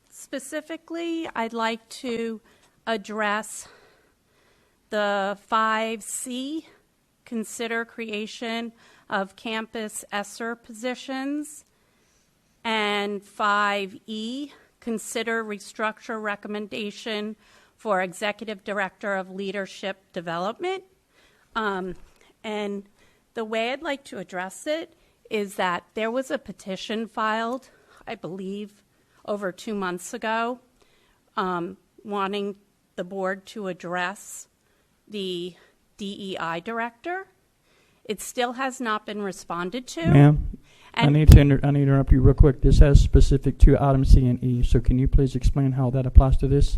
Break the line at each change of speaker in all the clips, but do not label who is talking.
Specifically, I'd like to address the 5C, consider creation of campus ESSER positions, and 5E, consider restructure recommendation for Executive Director of Leadership Development. And the way I'd like to address it is that there was a petition filed, I believe, over 2 months ago, wanting the board to address the DEI director. It still has not been responded to.
Ma'am, I need to interrupt you real quick. This has specific to item C and E, so can you please explain how that applies to this?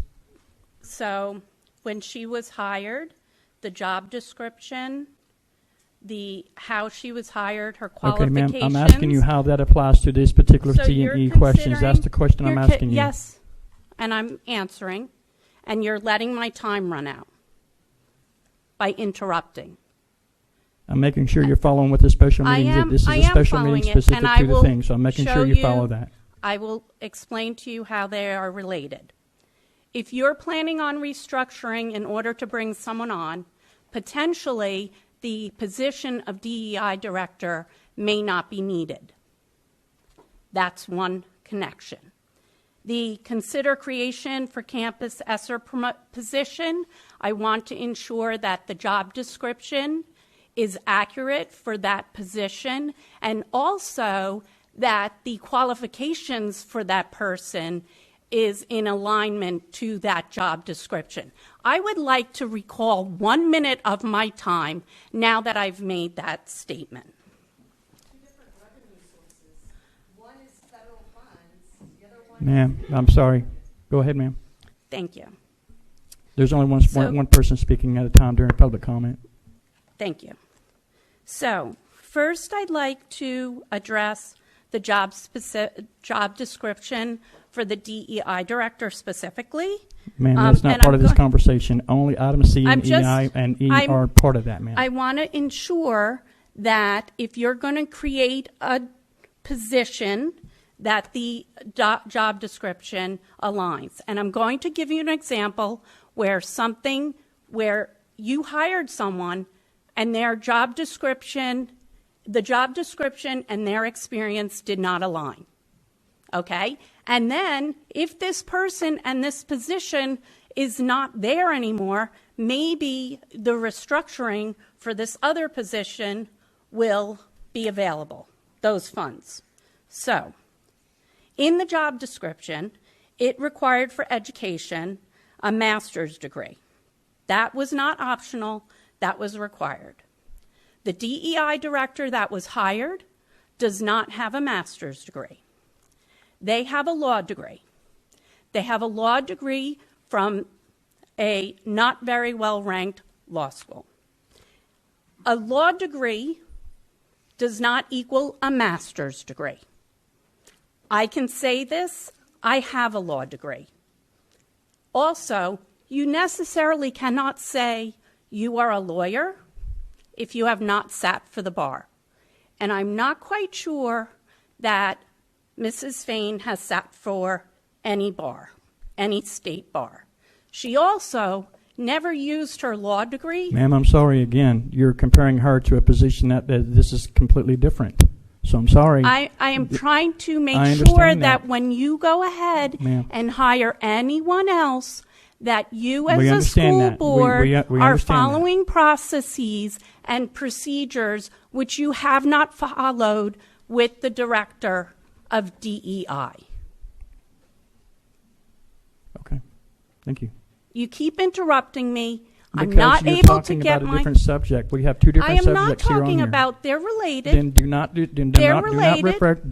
So when she was hired, the job description, how she was hired, her qualifications.
Okay, ma'am, I'm asking you how that applies to this particular C and E questions. That's the question I'm asking you.
Yes, and I'm answering, and you're letting my time run out by interrupting.
I'm making sure you're following what the special meeting is. This is a special meeting specific to the thing, so I'm making sure you follow that.
I will explain to you how they are related. If you're planning on restructuring in order to bring someone on, potentially the position of DEI director may not be needed. That's one connection. The consider creation for campus ESSER position, I want to ensure that the job description is accurate for that position, and also that the qualifications for that person is in alignment to that job description. I would like to recall 1 minute of my time now that I've made that statement.
Two different revenue sources. One is federal funds, the other one
Ma'am, I'm sorry. Go ahead, ma'am.
Thank you.
There's only one person speaking at a time during public comment.
Thank you. So, first I'd like to address the job description for the DEI director specifically.
Ma'am, that's not part of this conversation. Only items C and E are part of that, ma'am.
I want to ensure that if you're going to create a position, that the job description aligns. And I'm going to give you an example where you hired someone and their job description, the job description and their experience did not align. Okay? And then if this person and this position is not there anymore, maybe the restructuring for this other position will be available, those funds. So, in the job description, it required for education a master's degree. That was not optional, that was required. The DEI director that was hired does not have a master's degree. They have a law degree. They have a law degree from a not very well-ranked law school. A law degree does not equal a master's degree. I can say this, I have a law degree. Also, you necessarily cannot say you are a lawyer if you have not sat for the bar. And I'm not quite sure that Mrs. Fain has sat for any bar, any state bar. She also never used her law degree.
Ma'am, I'm sorry again. You're comparing her to a position that this is completely different. So I'm sorry.
I am trying to make sure that when you go ahead and hire anyone else, that you as a school board are following processes and procedures which you have not followed with the director of DEI.
Okay. Thank you.
You keep interrupting me.
Because
I'm not able to get
about a different subject. We have two different subjects here on here.
I am not talking about. They're related.
Then do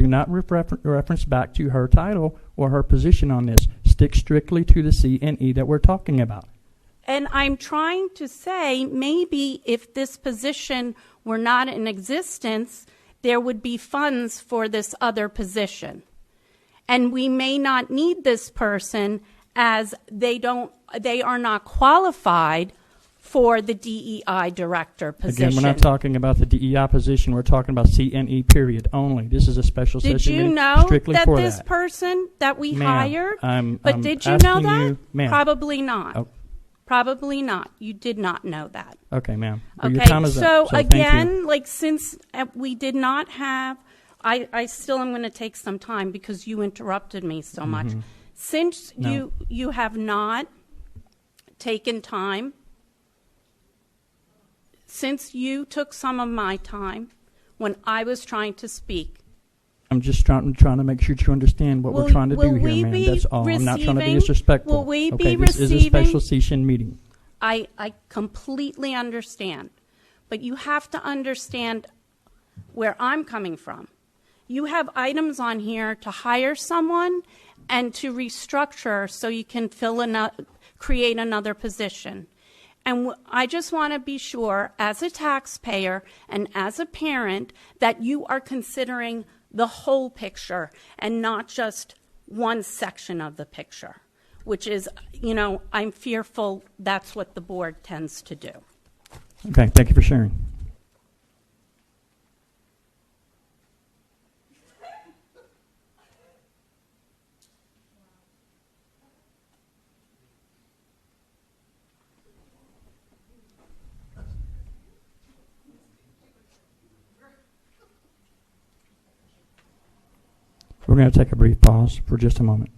not reference back to her title or her position on this. Stick strictly to the C and E that we're talking about.
And I'm trying to say maybe if this position were not in existence, there would be funds for this other position. And we may not need this person as they are not qualified for the DEI director position.
Again, we're not talking about the DEI position. We're talking about CNE period only. This is a special
Did
session
you
meeting
know
strictly
that
for
this
that.
person that we
Ma'am,
hired?
I'm
Did you know
asking
that?
you- ma'am.
Probably not.
Oh.
Probably not. You did not know that.
Okay, ma'am. Well, your
Okay,
time is
so
up, thank you.
again, like since we did not have, I still am going to take some time because you interrupted me so much. Since
Mm-hmm. No.
you have not taken time, since you took some of my time when I was trying to speak,
I'm just trying to make sure you understand what we're trying to do here, ma'am. That's all. I'm not trying to be disrespectful.
Will we
Okay,
be
this is a special
receiving?
session meeting.
I completely understand, but you have to understand where I'm coming from. You have items on here to hire someone and to restructure so you can create another position. And I just want to be sure, as a taxpayer and as a parent, that you are considering the whole picture and not just one section of the picture, which is, I'm fearful that's what the board tends to do.
Okay, thank you for sharing. We're going to take a brief pause for just a moment.